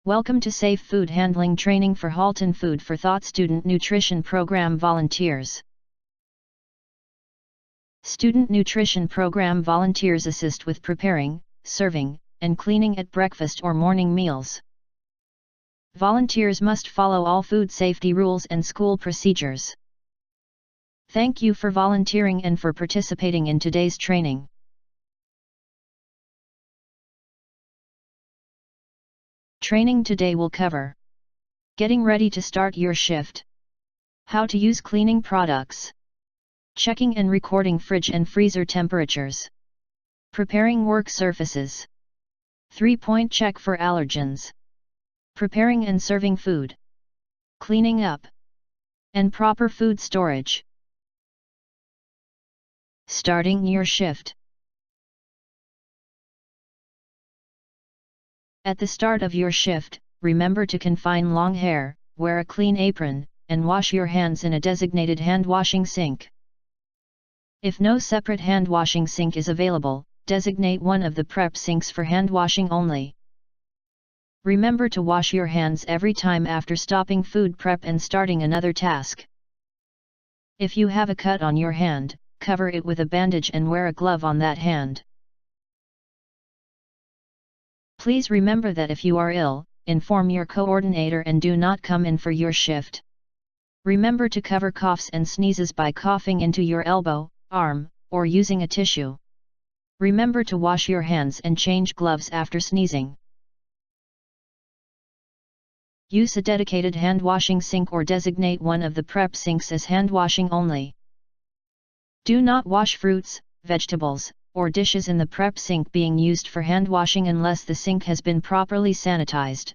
Welcome to Safe Food Handling Training for Halton Food for Thought Student Nutrition Program Volunteers. Student Nutrition Program volunteers assist with preparing, serving, and cleaning at breakfast or morning meals. Volunteers must follow all food safety rules and school procedures. Thank you for volunteering and for participating in today's training. Training today will cover getting ready to start your shift, how to use cleaning products, checking and recording fridge and freezer temperatures, preparing work surfaces, 3-point check for allergens, preparing and serving food, cleaning up, and proper food storage. Starting your shift. At the start of your shift, remember to confine long hair, wear a clean apron, and wash your hands in a designated hand-washing sink. If no separate hand-washing sink is available, designate one of the prep sinks for hand-washing only. Remember to wash your hands every time after stopping food prep and starting another task. If you have a cut on your hand, cover it with a bandage and wear a glove on that hand. Please remember that if you are ill, inform your coordinator and do not come in for your shift. Remember to cover coughs and sneezes by coughing into your elbow, arm, or using a tissue. Remember to wash your hands and change gloves after sneezing. Use a dedicated hand-washing sink or designate one of the prep sinks as hand-washing only. Do not wash fruits, vegetables, or dishes in the prep sink being used for hand washing unless the sink has been properly sanitized.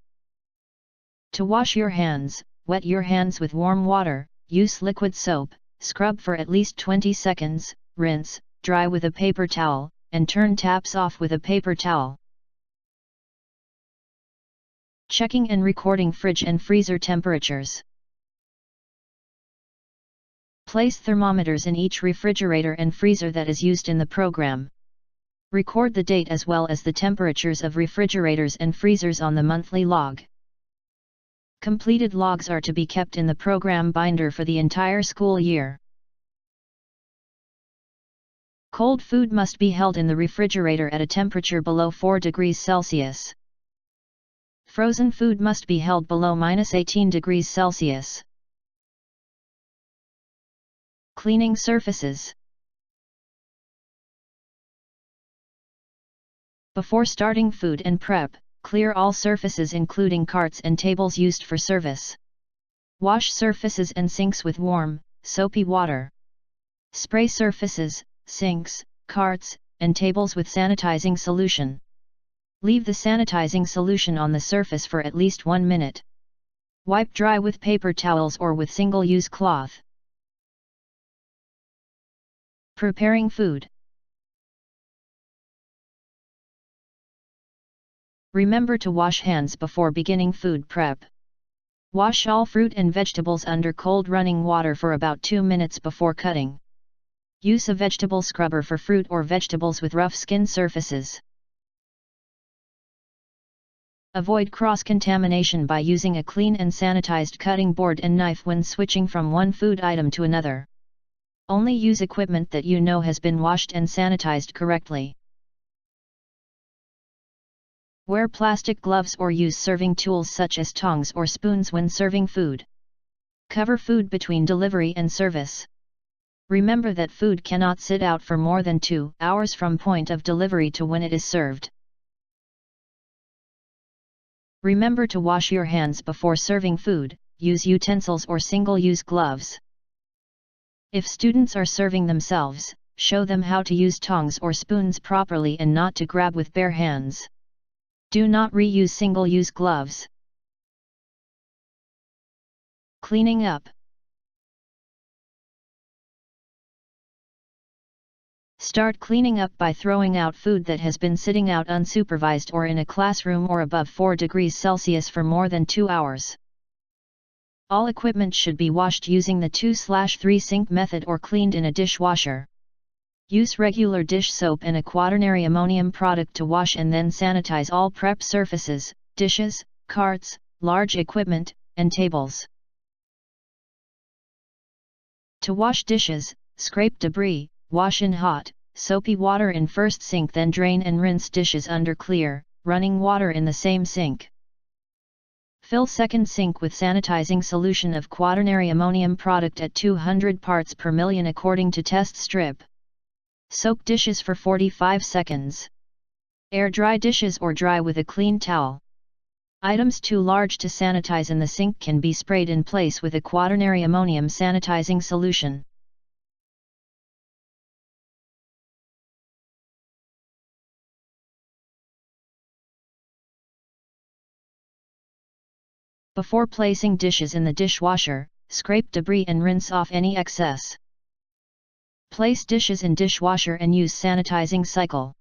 To wash your hands, wet your hands with warm water, use liquid soap, scrub for at least 20 seconds, rinse, dry with a paper towel, and turn taps off with a paper towel. Checking and recording fridge and freezer temperatures. Place thermometers in each refrigerator and freezer that is used in the program. Record the date as well as the temperatures of refrigerators and freezers on the monthly log. Completed logs are to be kept in the program binder for the entire school year. Cold food must be held in the refrigerator at a temperature below 4 degrees Celsius. Frozen food must be held below -18 degrees Celsius. Cleaning surfaces. Before starting food and prep, clear all surfaces including carts and tables used for service. Wash surfaces and sinks with warm, soapy water. Spray surfaces, sinks, carts, and tables with sanitizing solution. Leave the sanitizing solution on the surface for at least 1 minute. Wipe dry with paper towels or with single-use cloth. Preparing food. Remember to wash hands before beginning food prep. Wash all fruit and vegetables under cold running water for about 2 minutes before cutting. Use a vegetable scrubber for fruit or vegetables with rough skin surfaces. Avoid cross-contamination by using a clean and sanitized cutting board and knife when switching from one food item to another. Only use equipment that you know has been washed and sanitized correctly. Wear plastic gloves or use serving tools such as tongs or spoons when serving food. Cover food between delivery and service. Remember that food cannot sit out for more than 2 hours from point of delivery to when it is served. Remember to wash your hands before serving food, use utensils or single-use gloves. If students are serving themselves, show them how to use tongs or spoons properly and not to grab with bare hands. Do not reuse single-use gloves. Cleaning up. Start cleaning up by throwing out food that has been sitting out unsupervised or in a classroom or above 4 degrees Celsius for more than 2 hours. All equipment should be washed using the 2/3 sink method or cleaned in a dishwasher. Use regular dish soap and a quaternary ammonium product to wash and then sanitize all prep surfaces, dishes, carts, large equipment, and tables. To wash dishes, scrape debris, wash in hot, soapy water in first sink, then drain and rinse dishes under clear, running water in the same sink. Fill second sink with sanitizing solution of quaternary ammonium product at 200 parts per million according to test strip. Soak dishes for 45 seconds. Air dry dishes or dry with a clean towel. Items too large to sanitize in the sink can be sprayed in place with a quaternary ammonium sanitizing solution. Before placing dishes in the dishwasher, scrape debris and rinse off any excess. Place dishes in dishwasher and use sanitizing cycle.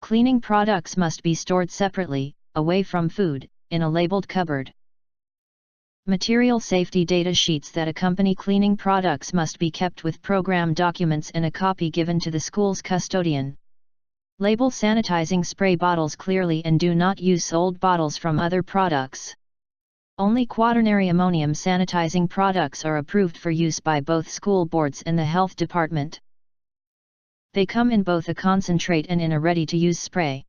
Cleaning products must be stored separately, away from food, in a labeled cupboard. Material safety data sheets that accompany cleaning products must be kept with program documents and a copy given to the school's custodian. Label sanitizing spray bottles clearly and do not use old bottles from other products. Only quaternary ammonium sanitizing products are approved for use by both school boards and the health department. They come in both a concentrate and in a ready-to-use spray.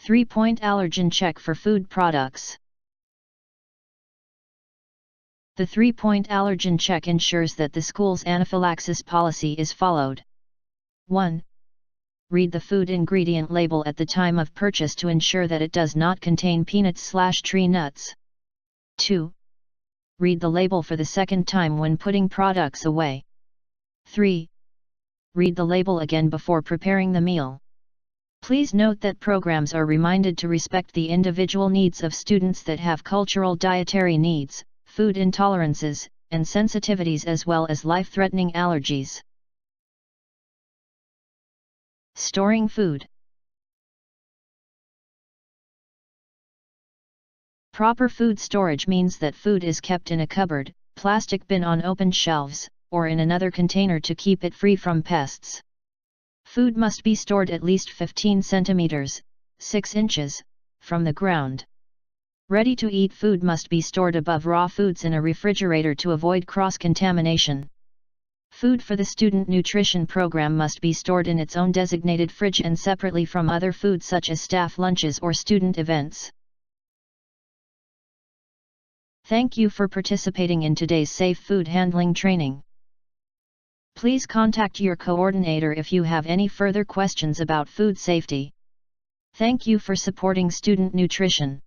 Three-point allergen check for food products. The 3-point allergen check ensures that the school's anaphylaxis policy is followed. 1. Read the food ingredient label at the time of purchase to ensure that it does not contain peanuts/tree nuts. 2. Read the label for the second time when putting products away. 3. Read the label again before preparing the meal. Please note that programs are reminded to respect the individual needs of students that have cultural dietary needs, food intolerances, and sensitivities as well as life-threatening allergies. Storing food. Proper food storage means that food is kept in a cupboard, plastic bin on open shelves, or in another container to keep it free from pests. Food must be stored at least 15 centimeters, 6 inches, from the ground. Ready-to-eat food must be stored above raw foods in a refrigerator to avoid cross-contamination. Food for the student nutrition program must be stored in its own designated fridge and separately from other food such as staff lunches or student events. Thank you for participating in today's safe food handling training. Please contact your coordinator if you have any further questions about food safety. Thank you for supporting student nutrition.